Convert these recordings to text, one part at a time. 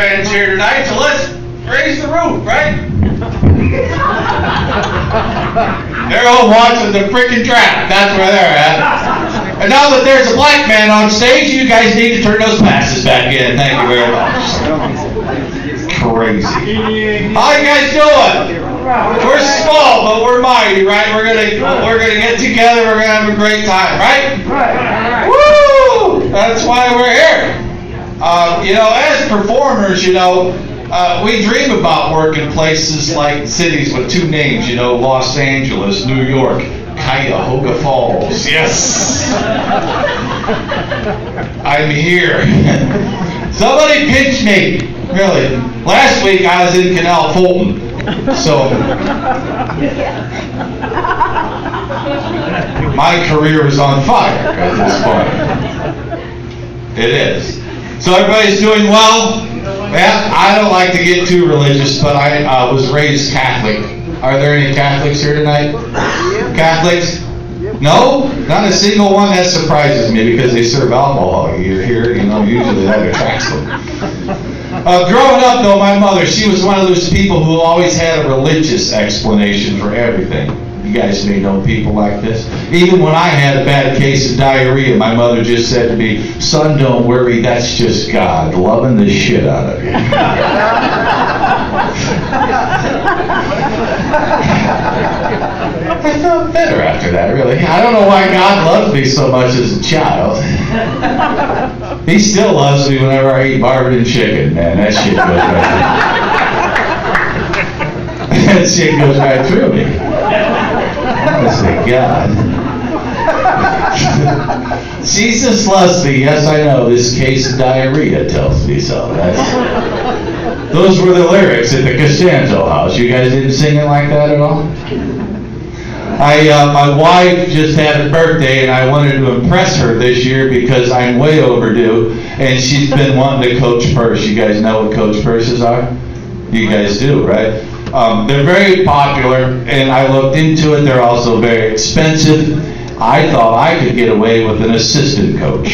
friends here tonight, so let's raise the roof, right? They're all watching the freaking trap. That's where they're at. And now that there's a black man on stage, you guys need to turn those passes back in. Thank you very much. Crazy. How you guys doing? We're small, but we're mighty, right? We're gonna get together. We're gonna have a great time, right? Right. Woo! That's why we're here. As performers, we dream about working places like cities with two names, Los Angeles, New York, Cuyahoga Falls. Yes! I'm here. Somebody pinch me. Really. Last week I was in Canal Fulton. So, my career is on fire at this point. It is. So everybody's doing well? Yeah, I don't like to get too religious, but I was raised Catholic. Are there any Catholics here tonight? Catholics? No? Not a single one? That surprises me because they serve alcohol here. Usually that attracts them. Growing up, though, my mother, she was one of those people who always had a religious explanation for everything. You guys may know people like this. Even when I had a bad case of diarrhea, my mother just said to me, "Son, don't worry, that's just God loving the shit out of you." I felt better after that, really. I don't know why God loved me so much as a child. He still loves me whenever I eat Barberton chicken, man. That shit goes right through. That shit goes right through me. Honestly, God. Jesus loves me. Yes, I know. This case of diarrhea tells me so. Those were the lyrics at the Costanzo house. You guys didn't sing it like that at all? My wife just had a birthday, and I wanted to impress her this year because I'm way overdue, and she's been wanting to Coach Purse. You guys know what Coach Purses are? You guys do, right? They're very popular, and I looked into it. They're also very expensive. I thought I could get away with an assistant coach.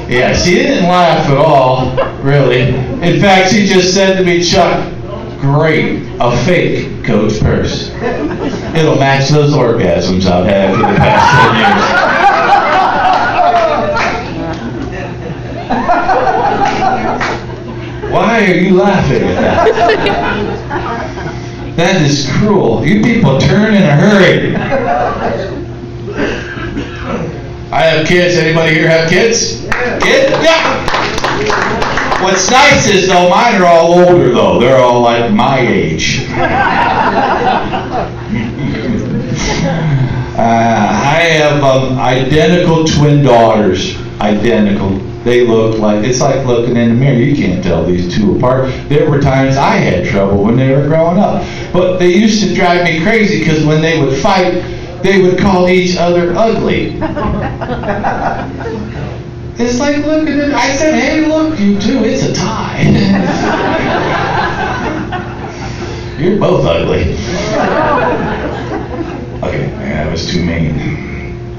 Yeah, she didn't laugh at all, really. In fact, she just said to me, "Chuck, great, a fake Coach Purse. It'll match those orgasms I've had for the past 10 years." Why are you laughing at that? That is cruel. You people turn in a hurry. I have kids. Anybody here have kids? Kids? Yeah. What's nice is, though, mine are all older, though. They're all like my age. I have identical twin daughters. Identical. They look like, it's like looking in the mirror. You can't tell these two apart. There were times I had trouble when they were growing up. But they used to drive me crazy because when they would fight, they would call each other ugly. It's like looking at, I said, "Hey, look, you two, it's a tie." You're both ugly. Okay, that was too mean.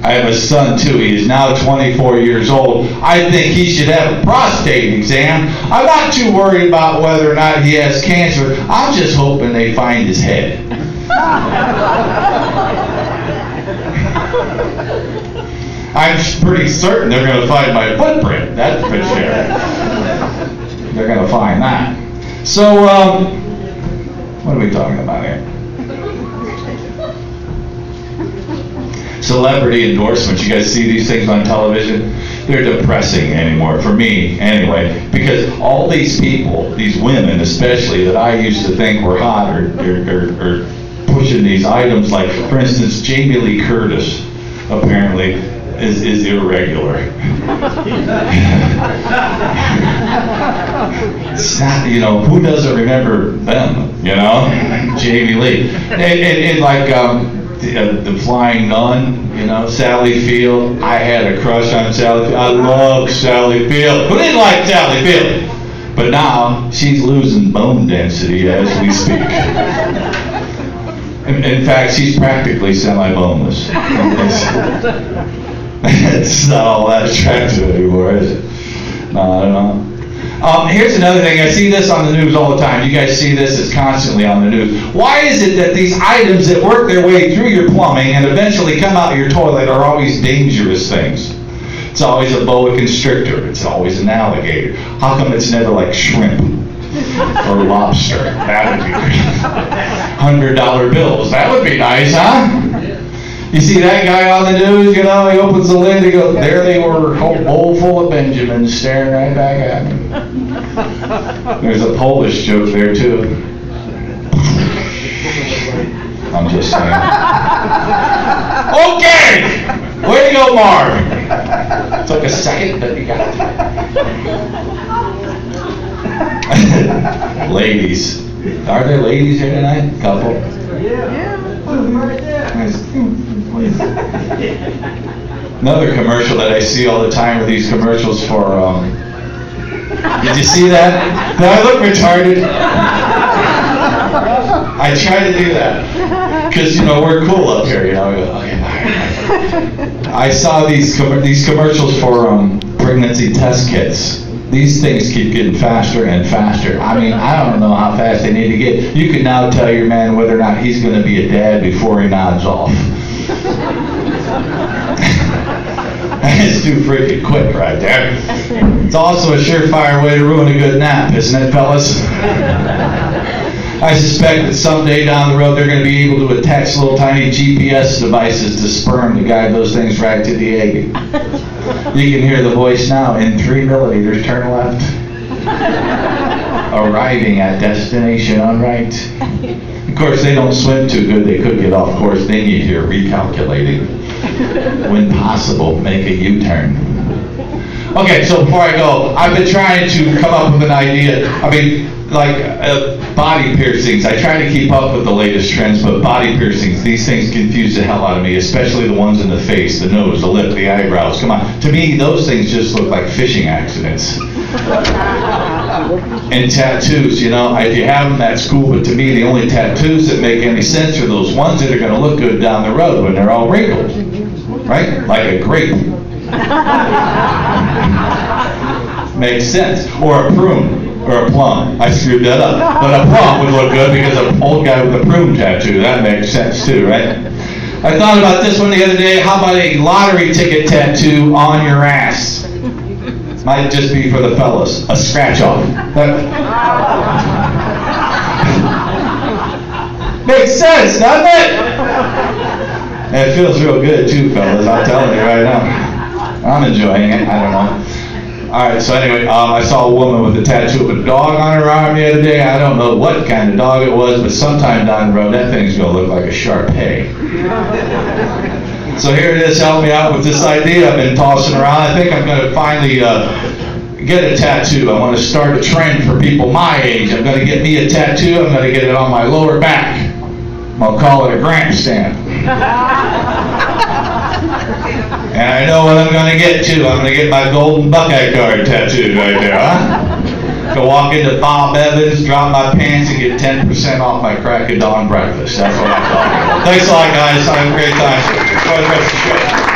I have a son, too. He is now 24 years old. I think he should have a prostate exam. I'm not too worried about whether or not he has cancer. I'm just hoping they find his head. I'm pretty certain they're going to find my footprint. That's for sure. They're going to find that. So, what are we talking about here? Celebrity endorsements. You guys see these things on television? They're depressing anymore, for me anyway, because all these people, these women especially, that I used to think were hot are pushing these items like, for instance, Jamie Lee Curtis apparently is irregular. It's not, who doesn't remember them, Jamie Lee. And like, the Flying Nun, Sally Field. I had a crush on Sally Field. I love Sally Field. Who didn't like Sally Field? But now she's losing bone density as we speak. In fact, she's practically semi-boneless. It's not all that attractive anymore, is it? No, I don't know. Here's another thing. I see this on the news all the time. You guys see this. It's constantly on the news. Why is it that these items that work their way through your plumbing and eventually come out your toilet are always dangerous things? It's always a boa constrictor. It's always an alligator. How come it's never like shrimp or lobster? That would be great. $100 bills. That would be nice, huh? You see that guy on the news, he opens the lid, he goes, there they were, a whole bowl full of Benjamins staring right back at me. There's a Polish joke there, too. I'm just saying. Okay! Way to go, Marv! Took a second, but you got it. Ladies. Are there ladies here tonight? Couple? Yeah. Right there. Another commercial that I see all the time are these commercials for, did you see that? Do I look retarded? I try to do that. Because, we're cool up here, Okay, all right. I saw these commercials for pregnancy test kits. These things keep getting faster and faster. I mean, I don't know how fast they need to get. You can now tell your man whether or not he's going to be a dad before he nods off. It's too freaking quick right there. It's also a surefire way to ruin a good nap, isn't it, fellas? I suspect that someday down the road they're going to be able to attach little tiny GPS devices to sperm to guide those things right to the egg. You can hear the voice now, in 3 millimeters, turn left. Arriving at destination on right. Of course, they don't swim too good. They could get off course. They need here recalculating. When possible, make a U-turn. Okay, so before I go, I've been trying to come up with an idea. Body piercings. I try to keep up with the latest trends, but body piercings, these things confuse the hell out of me, especially the ones in the face, the nose, the lip, the eyebrows. Come on. To me, those things just look like fishing accidents. And tattoos, if you have them, that's cool, but to me, the only tattoos that make any sense are those ones that are going to look good down the road when they're all wrinkled. Right? Like a grape. Makes sense. Or a prune. Or a plum. I screwed that up. But a plum would look good because an old guy with a prune tattoo. That makes sense too, right? I thought about this one the other day. How about a lottery ticket tattoo on your ass? Might just be for the fellas. A scratch off. Makes sense, doesn't it? And it feels real good too, fellas. I'm telling you right now. I'm enjoying it. I don't know. Alright, so anyway, I saw a woman with a tattoo of a dog on her arm the other day. I don't know what kind of dog it was, but sometime down the road, that thing's going to look like a Shar-Pei. So here it is, help me out with this idea I've been tossing around. I think I'm going to finally get a tattoo. I want to start a trend for people my age. I'm going to get me a tattoo. I'm going to get it on my lower back. I'll call it a Grant stamp. And I know what I'm going to get too. I'm going to get my golden Buckeye card tattooed right there, huh? Go walk into Bob Evans, drop my pants, and get 10% off my crack of dawn breakfast. That's what I'm talking about. Thanks a lot, guys. Have a great time. Enjoy the rest of the show.